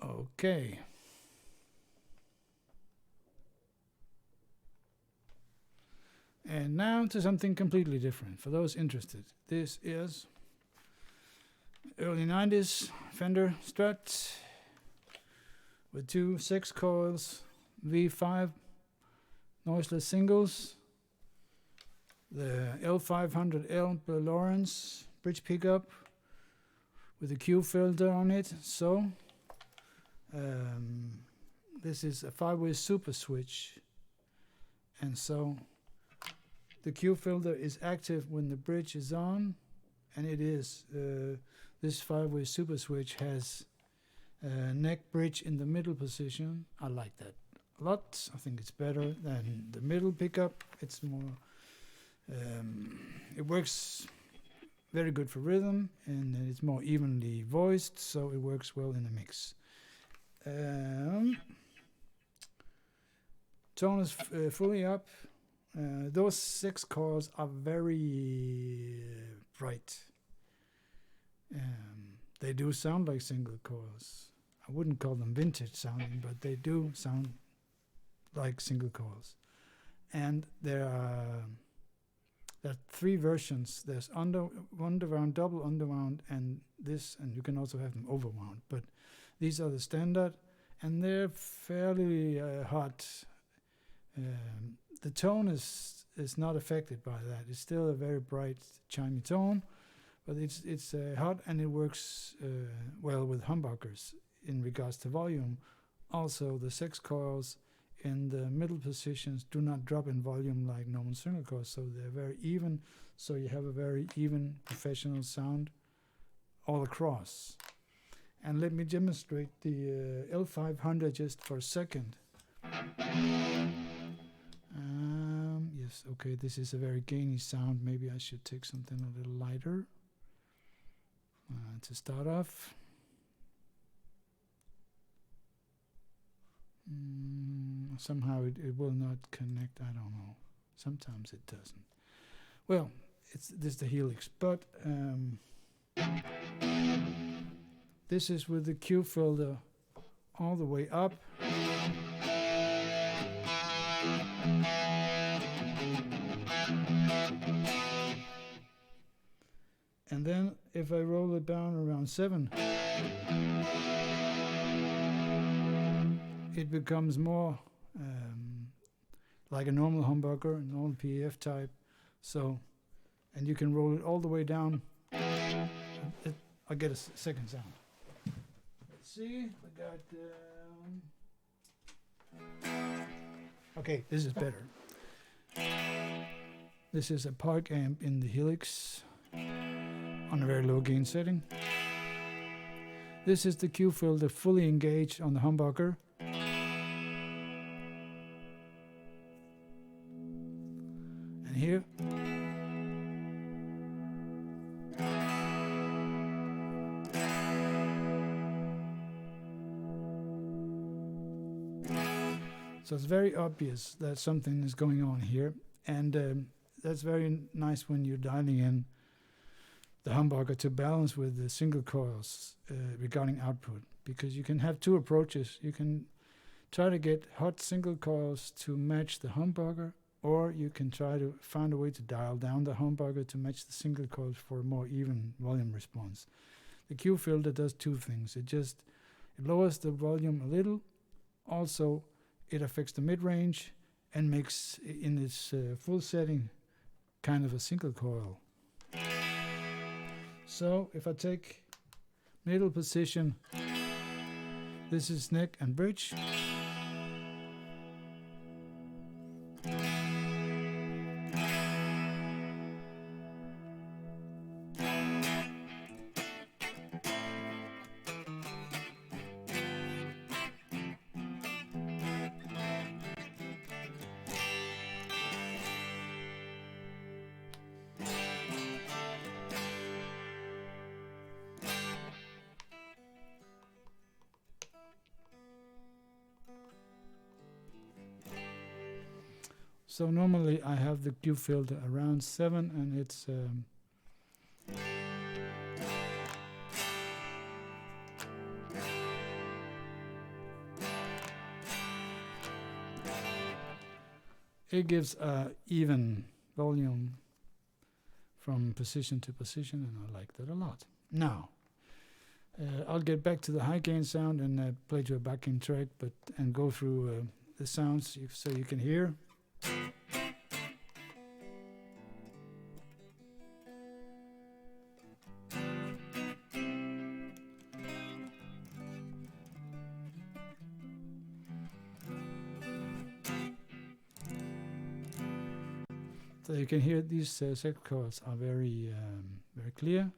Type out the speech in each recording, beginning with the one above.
Okay. And now to something completely different. For those interested, this is early 90s Fender Strat with two Zex-coils V5 noiseless singles, the L500L Bill Lawrence bridge pickup with a Q filter on it. So this is a 5-way super switch, and so the Q filter is active when the bridge is on, and it is. This 5-way super switch has a neck bridge in the middle position. I like that a lot. I think it's better than the middle pickup. It's more, it works very good for rhythm, and it's more evenly voiced, so it works well in the mix. Tone is fully up. Those Zex-coils are very bright. They do sound like single coils. I wouldn't call them vintage sounding, but they do sound like single coils. And there are 3 versions. There's underwound, double underwound, and this, and you can also have them overwound. But these are the standard, and they're fairly hot. The tone is not affected by that. It's still a very bright, chimey tone, but it's hot, and it works well with humbuckers in regards to volume. Also, the Zex-coils in the middle positions do not drop in volume like normal single coils, so they're very even. So you have a very even professional sound all across. And let me demonstrate the L500 just for a second. Yes, okay, this is a very gainy sound. Maybe I should take something a little lighter to start off. Somehow it will not connect, I don't know. Sometimes it doesn't. Well, this is the Helix, but this is with the Q filter all the way up. And then if I roll it down around 7, it becomes more like a normal humbucker, a normal PEF type. So, and you can roll it all the way down. I'll get a second sound. Let's see, I got okay, this is better. This is a park amp in the Helix on a very low gain setting. This is the Q filter fully engaged on the humbucker. And here, so it's very obvious that something is going on here, and that's very nice when you're dialing in the humbucker to balance with the single coils regarding output, because you can have 2 approaches. You can try to get hot single coils to match the humbucker, or you can try to find a way to dial down the humbucker to match the single coils for a more even volume response. The Q filter does 2 things. It lowers the volume a little. Also, it affects the mid-range and makes, in its full setting, kind of a single coil. So if I take middle position, this is neck and bridge. So normally I have the Q filter around 7, and it's it gives even volume from position to position, and I like that a lot. Now, I'll get back to the high gain sound and play to a backing track, and go through the sounds so you can hear. So you can hear these Zex-coils are very clear.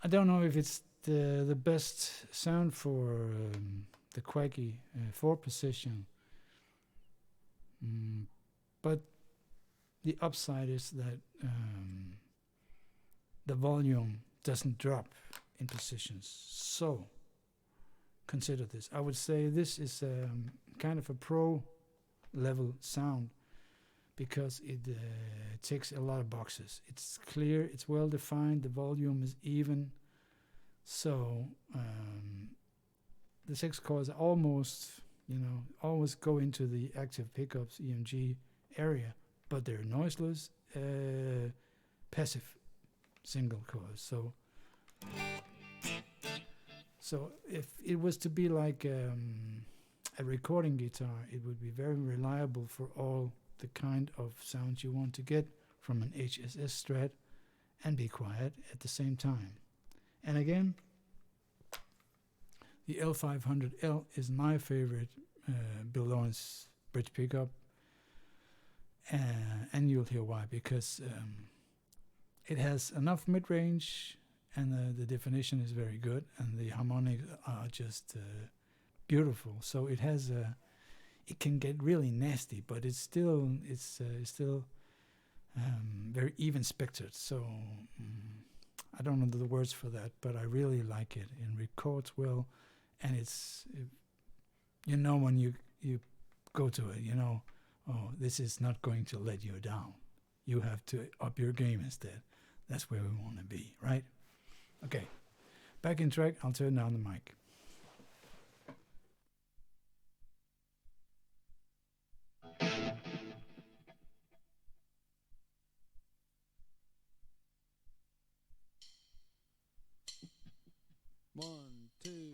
I don't know if it's the best sound for the quacky 4 position, but the upside is that the volume doesn't drop in positions. So consider this. I would say this is kind of a pro level sound because it ticks a lot of boxes. It's clear, it's well defined, the volume is even. So the Zex-coils almost, always go into the active pickups EMG area, but they're noiseless, passive single coils. So if it was to be like a recording guitar, it would be very reliable for all the kind of sounds you want to get from an HSS Strat and be quiet at the same time. And again, the L500L is my favorite Bill&Becky bridge pickup, and you'll hear why, because it has enough mid-range and the definition is very good and the harmonics are just beautiful. So it has it can get really nasty, but it's still very even spectred. So I don't know the words for that, but I really like it. It records well, and it's when you go to it, oh, this is not going to let you down. You have to up your game instead. That's where we want to be, right? Okay, back in track. I'll turn down the mic. One, two.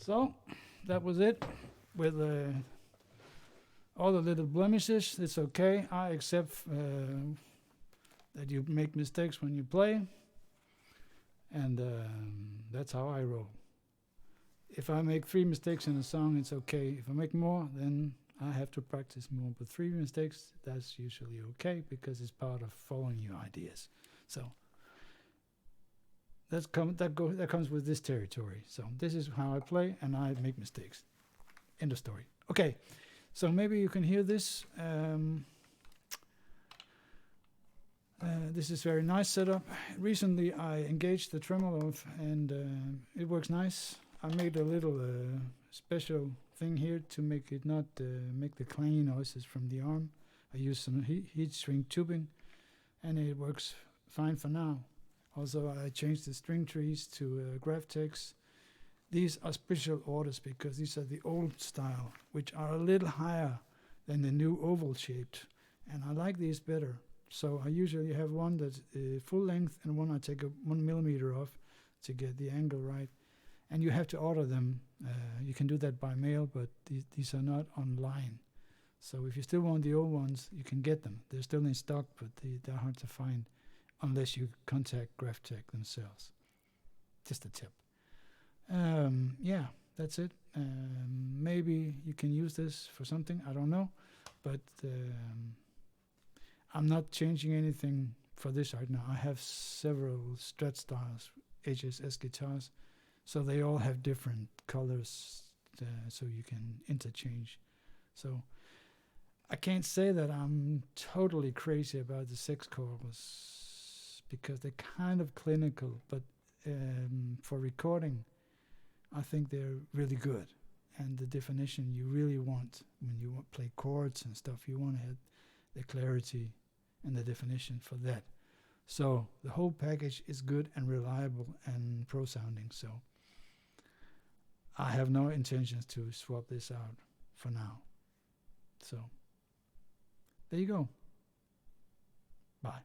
So that was it with all the little blemishes. It's okay. I accept that you make mistakes when you play, and that's how I roll. If I make 3 mistakes in a song, it's okay. If I make more, then I have to practice more. But 3 mistakes, that's usually okay because it's part of following your ideas. So that comes with this territory. So this is how I play, and I make mistakes. End of story. Okay, so maybe you can hear this. This is very nice setup. Recently, I engaged the tremolo, and it works nice. I made a little special thing here to make it not make the clangy noises from the arm, I use some heat shrink tubing, and it works fine for now. Also, I changed the string trees to Graphtex. These are special orders because these are the old style, which are a little higher than the new oval shaped, and I like these better. So I usually have one that's full length and one I take 1 millimeter off to get the angle right. And you have to order them. You can do that by mail, but these are not online. So if you still want the old ones, you can get them. They're still in stock, but they're hard to find unless you contact Graphtec themselves. Just a tip. Yeah, that's it. Maybe you can use this for something, I don't know. But I'm not changing anything for this right now. I have several Strat styles, HSS guitars, so they all have different colors, so you can interchange. So I can't say that I'm totally crazy about the Zex-coils because they're kind of clinical, but for recording, I think they're really good. And the definition you really want when you play chords and stuff, you want to have the clarity and the definition for that. So the whole package is good and reliable and pro sounding. So I have no intentions to swap this out for now. So there you go. Bye.